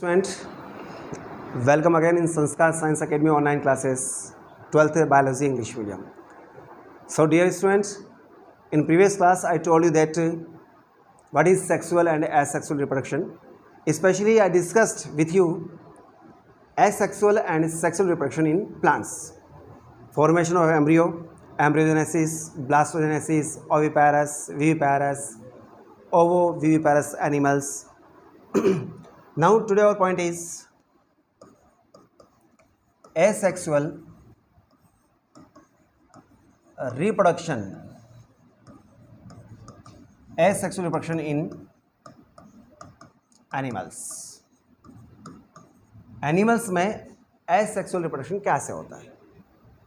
Student, welcome again in Sanskar Science Academy online classes, 12th Biology English medium. So dear students, in previous class I told you that what is sexual and asexual reproduction. Especially I discussed with you asexual and sexual reproduction in plants. Formation of embryo, embryogenesis, blastogenesis, oviparous, viviparous, ovoviviparous animals. Now today our point is asexual reproduction. Asexual reproduction in animals. Animals में asexual reproduction कैसे होता है?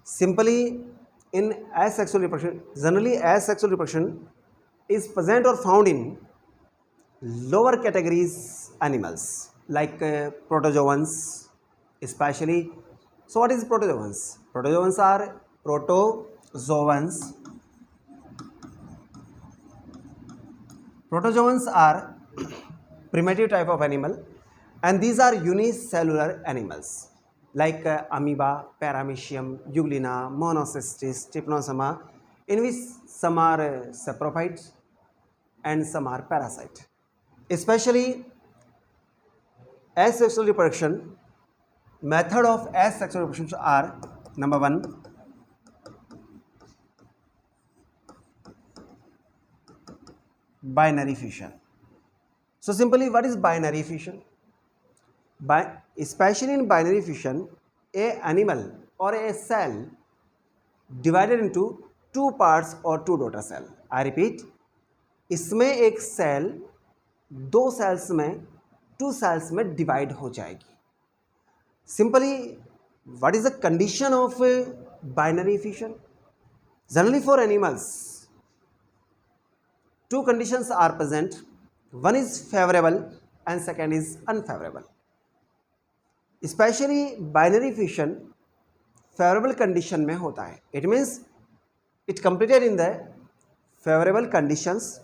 Simply in asexual reproduction, generally asexual reproduction is present or found in lower categories animals like protozoans especially. So what is protozoans? Protozoans are primitive type of animal, and these are unicellular animals like amoeba, paramecium, euglena, monocystis, trypanosoma, in which some are saprophytes and some are parasite. Especially asexual reproduction, method of asexual reproduction are: number one, binary fission. So simply, what is binary fission? Especially in binary fission, a animal or a cell divided into two parts or two daughter cell. I repeat, इसमें एक cell दो sales में to sales में divide हो जाएगी. Simply what is the condition of binary fission? Generally for animals two conditions are present. One is favorable and second is unfavorable. Especially binary fission favorable condition में होता है. It means it completed in the favorable conditions.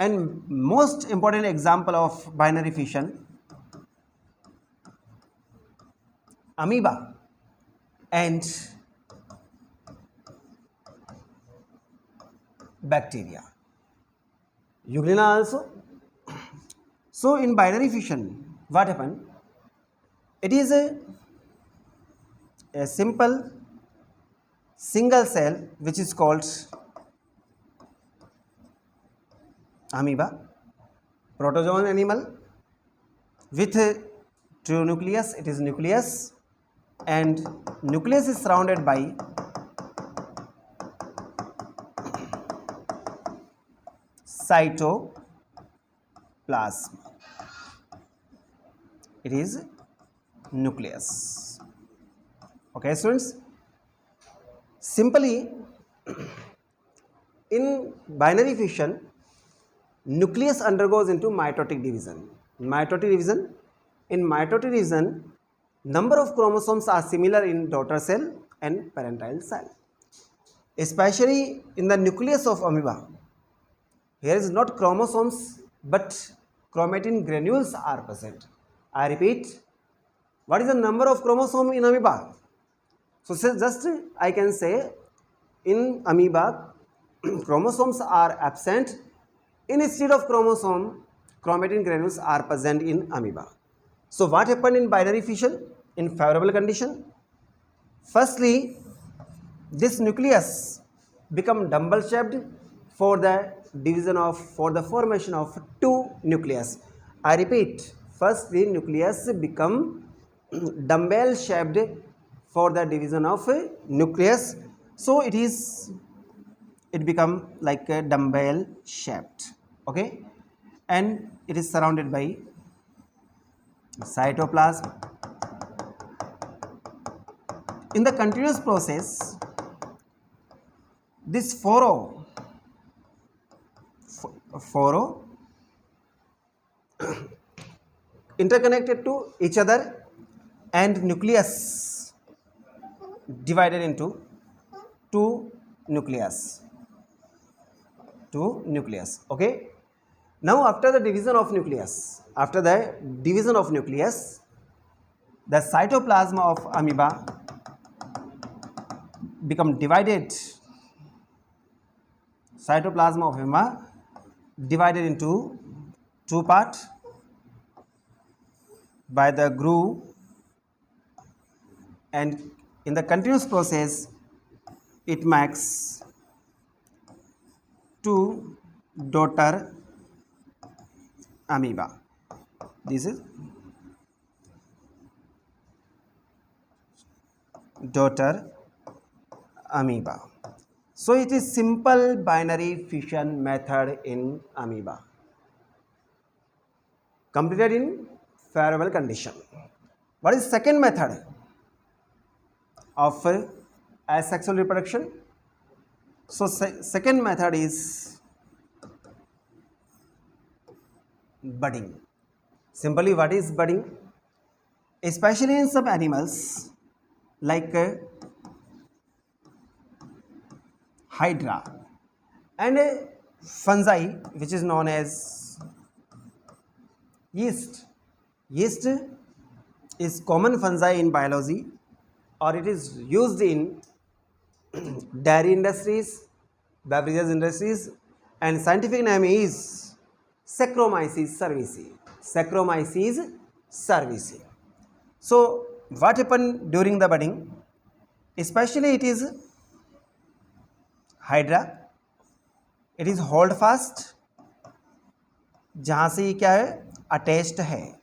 And most important example of binary fission, amoeba and bacteria. Euglena also. So in binary fission, what happened? It is a simple single cell which is called amoeba, protozoan animal with true nucleus. It is nucleus, and nucleus is surrounded by cytoplasm. It is nucleus. Okay, students. Simply, in binary fission, nucleus undergoes into mitotic division. In mitotic division, number of chromosomes are similar in daughter cell and parental cell. Especially in the nucleus of amoeba, here is not chromosomes but chromatin granules are present. I repeat, what is the number of chromosome in amoeba? So just I can say in amoeba chromosomes are absent. Instead of chromosome, chromatin granules are present in amoeba. So what happened in binary fission in favorable condition? Firstly, this nucleus become dumbbell shaped for the formation of two nucleus. I repeat, firstly nucleus become dumbbell shaped for the division of nucleus. So it become like a dumbbell shaped. Okay, and it is surrounded by cytoplasm. In the continuous process, this foro interconnected to each other and nucleus divided into two nucleus. Okay. Now after the division of nucleus, after the division of nucleus, the cytoplasm of amoeba become divided. Cytoplasm of amoeba divided into two parts by the groove, and in the continuous process it makes two daughter amoeba. This is daughter amoeba. So it is simple binary fission method in amoeba, completed in favorable condition. What is second method of asexual reproduction? So second method is budding. Simply, what is budding? Especially in some animals like hydra and fungi, which is known as yeast. Yeast is common fungi in biology, or it is used in dairy industries, beverages industries, and scientific name is Saccharomyces cerevisiae. Saccharomyces cerevisiae. So what happened during the budding? Especially it is hydra, it is hold fast, जहाँ से ये क्या है, attached है.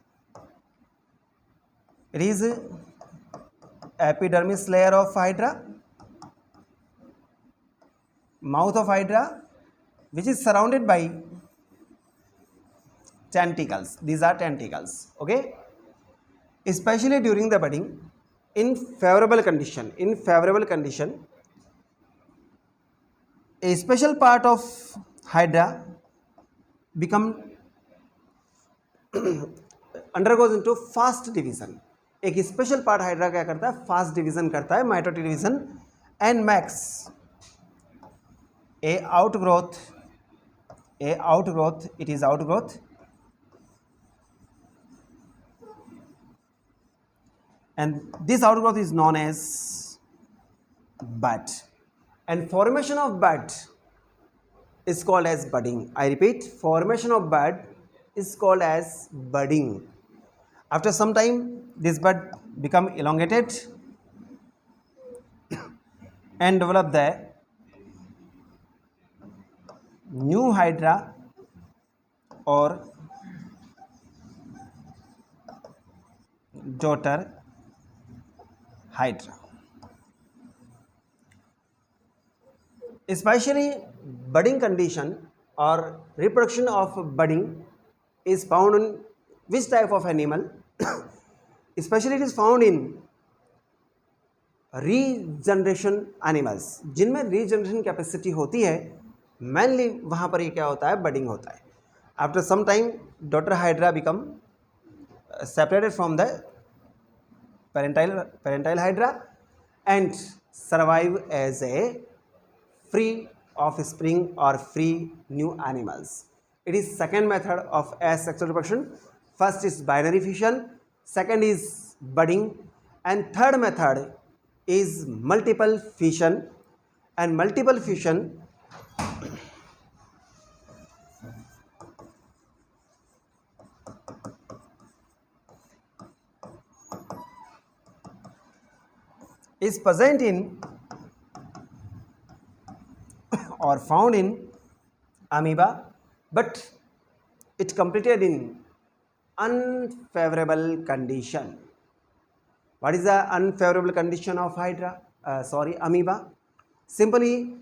It is epidermis layer of hydra, mouth of hydra, which is surrounded by tentacles. These are tentacles. Okay, especially during the budding, in favorable condition, a special part of hydra become undergoes into fast division. एक special part hydra क्या करता है, fast division करता है, mitotic division, and max A outgrowth, it is outgrowth, and this outgrowth is known as bud, and formation of bud is called as budding. I repeat, formation of bud is called as budding. After some time this bud become elongated and develop the new hydra or daughter hydra. Especially budding condition or reproduction of budding is found in which type of animal? Especially it is found in regeneration animals, जिनमें regeneration capacity होती है, mainly वहाँ पर ये क्या होता है, budding होता है. After some time daughter hydra become separated from the parental hydra and survive as a free offspring or free new animals. It is second method of asexual reproduction. First is binary fission, second is budding, and third method is multiple fission. And multiple fission is present in or found in amoeba, but it completed in unfavorable condition. What is the unfavorable condition of amoeba? Simply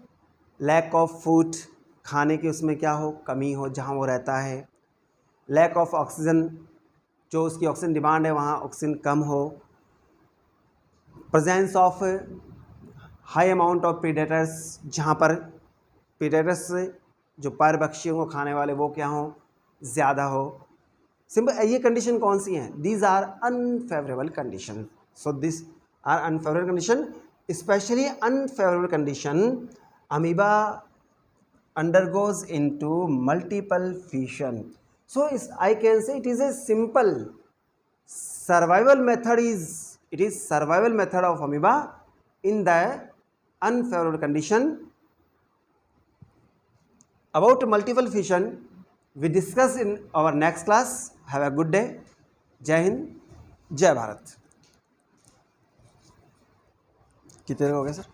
lack of food, खाने की उसमें क्या हो, कमी हो जहाँ वो रहता है. लैक ऑफ ऑक्सीजन, जो उसकी ऑक्सीजन डिमांड है वहाँ ऑक्सीजन कम हो. Presence of high amount of predators, जहाँ पर प्रीडेटर्स जो परभक्षियों को खाने वाले वो क्या हो, ज़्यादा हो. सिंपल ये कंडीशन कौन सी हैं? These are unfavourable condition. So this are unfavourable condition. Especially unfavourable condition amoeba undergoes into multiple fission. So I can say it is a simple survival method of amoeba in the unfavorable condition. About multiple fission we discuss in our next class. Have a good day. जय हिंद, जय भारत. कितने हो गए sir?